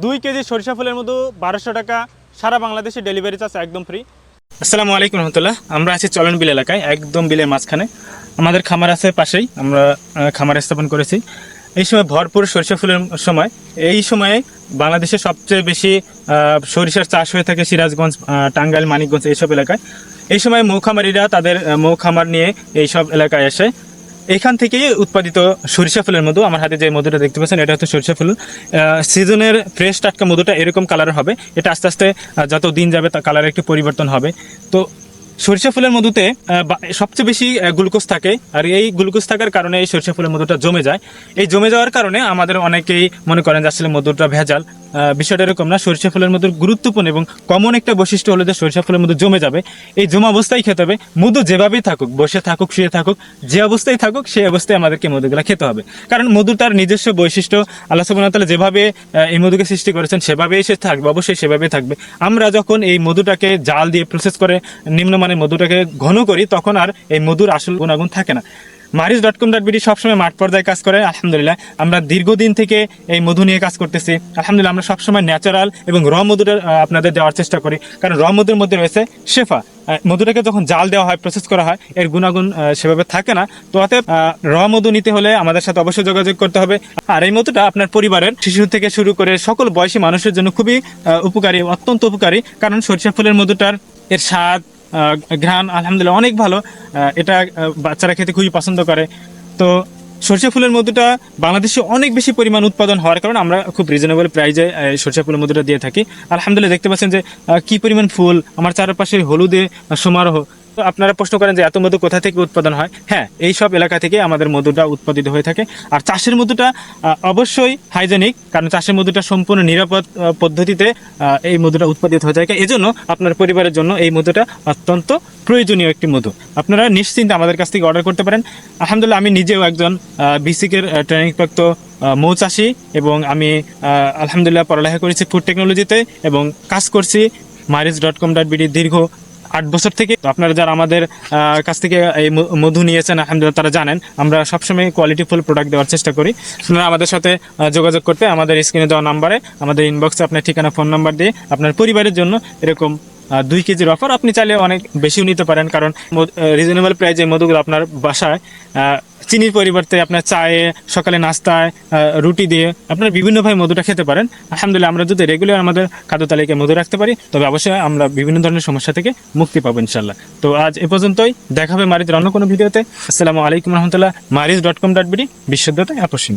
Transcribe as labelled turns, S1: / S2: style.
S1: 2 KG সরিষা ফুলের মধু 1200 টাকা, সারা বাংলাদেশে ডেলিভারি চার্জ একদম ফ্রি। আসসালামু আলাইকুম রহমতুল্লাহ। আমরা আছি চলন বিল এলাকায়, একদম বিলের মাঝখানে। আমাদের খামার আছে পাশেই, আমরা খামার স্থাপন করেছি। এই সময় ভরপুর সরিষা ফুলের সময়। এই সময়ে বাংলাদেশে সবচেয়ে বেশি সরিষার চাষ হয়ে থাকে সিরাজগঞ্জ, টাঙ্গাইল, মানিকগঞ্জ এইসব এলাকায়। এই সময় মৌখামারিরা তাদের মৌখামার নিয়ে এইসব এলাকায় আসে। এখান থেকেই উৎপাদিত সরিষা ফুলের মধু। আমার হাতে যে মধুটা দেখতে পাচ্ছেন এটা হচ্ছে সরিষা ফুল। সিজনের ফ্রেশ টাটকা মধুটা এরকম কালারের হবে। এটা আস্তে আস্তে যত দিন যাবে তা কালারের একটু পরিবর্তন হবে। তো সরিষা ফুলের মধুতে সবচেয়ে বেশি গ্লুকোজ থাকে, আর এই গ্লুকোজ থাকার কারণে এই সরিষা ফুলের মধুটা জমে যায়। এই জমে যাওয়ার কারণে আমাদের অনেকেই মনে করেন যে আসলে মধুটা ভেজাল। বিষয়টা এরকম না। সরিষা ফুলের মধুর গুরুত্বপূর্ণ এবং কমন একটা বৈশিষ্ট্য হলো যে সরিষা ফুলের মধু জমে যাবে। এই জমা অবস্থায় খেতে হবে। মধু যেভাবেই থাকুক, বসে থাকুক, শুয়ে থাকুক, যে অবস্থায় থাকুক, সেই অবস্থায় আমাদেরকে মধুগুলো খেতে হবে। কারণ মধু তার নিজস্ব বৈশিষ্ট্য, আল্লাহ সুবহানাহু ওয়া তাআলা যেভাবে এই মধুকে সৃষ্টি করেছেন সেভাবেই সে থাকবে, অবশ্যই সেভাবেই থাকবে। আমরা যখন এই মধুটাকে জাল দিয়ে প্রসেস করে নিম্নমানের মধুটাকে ঘন করি, তখন আর এই মধুর আসল গুণাগুণ থাকে না। mariz.com.bd সবসময় মাঠ পর্যায়ে কাজ করে। আলহামদুলিল্লাহ আমরা দীর্ঘদিন থেকে এই মধু নিয়ে কাজ করতেছি। আলহামদুলিল্লাহ আমরা সবসময় ন্যাচারাল এবং র মধুটা আপনাদের দেওয়ার চেষ্টা করি, কারণ র মধুর মধ্যে রয়েছে শেফা। মধুটাকে যখন জাল দেওয়া হয়, প্রসেস করা হয়, এর গুণাগুণ সেভাবে থাকে না। তো অতএব র মধু নিতে হলে আমাদের সাথে অবশ্যই যোগাযোগ করতে হবে। আর এই মধুটা আপনার পরিবারের শিশু থেকে শুরু করে সকল বয়সী মানুষের জন্য খুবই উপকারী, অত্যন্ত উপকারী। কারণ সরিষা ফুলের মধুটার এর স্বাদ, ঘ্রাণ আলহামদুলিল্লাহ অনেক ভালো। এটা বাচ্চারা খেতে খুবই পছন্দ করে। তো সরিষা ফুলের মধুটা বাংলাদেশে অনেক বেশি পরিমাণ উৎপাদন হওয়ার কারণে আমরা খুব রিজনেবল প্রাইজে সরিষা ফুলের মধুটা দিয়ে থাকি। আলহামদুলিল্লাহ দেখতে পাচ্ছেন যে কি পরিমাণ ফুল, আমার চারপাশে হলুদে সমারোহ। তো আপনারা প্রশ্ন করেন যে এত মধু কোথা থেকে উৎপাদন হয়? হ্যাঁ, এই সব এলাকা থেকে আমাদের মধুটা উৎপাদিত হয়ে থাকে। আর চাষের মধুটা অবশ্যই হাইজেনিক, কারণ চাষের মধুটা সম্পূর্ণ নিরাপদ পদ্ধতিতে এই মধুটা উৎপাদিত হয়ে থাকে। এজন্য আপনার পরিবারের জন্য এই মধুটা অত্যন্ত প্রয়োজনীয় একটি মধু। আপনারা নিশ্চিন্তে আমাদের কাছ থেকে অর্ডার করতে পারেন। আলহামদুলিল্লাহ আমি নিজেও একজন বিসিকের ট্রেনিংপ্রাপ্ত মৌচাষী, এবং আমি আলহামদুলিল্লাহ পড়ালেখা করেছি ফুড টেকনোলজিতে এবং কাজ করছি mariz.com.bd দীর্ঘ 8 বছর থেকে। তো আপনারা যারা আমাদের কাছ থেকে এই মধু নিয়েছেন আলহামদুলিল্লাহ তারা জানেন আমরা সবসময় কোয়ালিটিফুল প্রোডাক্ট দেওয়ার চেষ্টা করি। আপনারা আমাদের সাথে যোগাযোগ করতে আমাদের স্ক্রিনে দেওয়া নাম্বারে, আমাদের ইনবক্সে আপনার ঠিকানা, ফোন নাম্বার দিয়ে আপনার পরিবারের জন্য এরকম 2 কেজির অফার আপনি চাইলে অনেক বেশিও নিতে পারেন। কারণ রিজনেবল প্রাইজে মধুগুলো আপনার বাসায় চিনির পরিবর্তে আপনার চায়ে, সকালে নাস্তায়, রুটি দিয়ে আপনারা বিভিন্নভাবে মধুটা খেতে পারেন। আলহামদুলিল্লাহ আমরা যদি রেগুলার আমাদের খাদ্য তালিকায় মধু রাখতে পারি, তবে অবশ্যই আমরা বিভিন্ন ধরনের সমস্যা থেকে মুক্তি পাবো ইনশাল্লাহ। তো আজ এ পর্যন্তই, দেখা হবে মারিজের অন্য কোনো ভিডিওতে। আসসালামু আলাইকুম রহমতুল্লাহ। mariz.com.bd বিশুদ্ধতায় আকর্ষণ।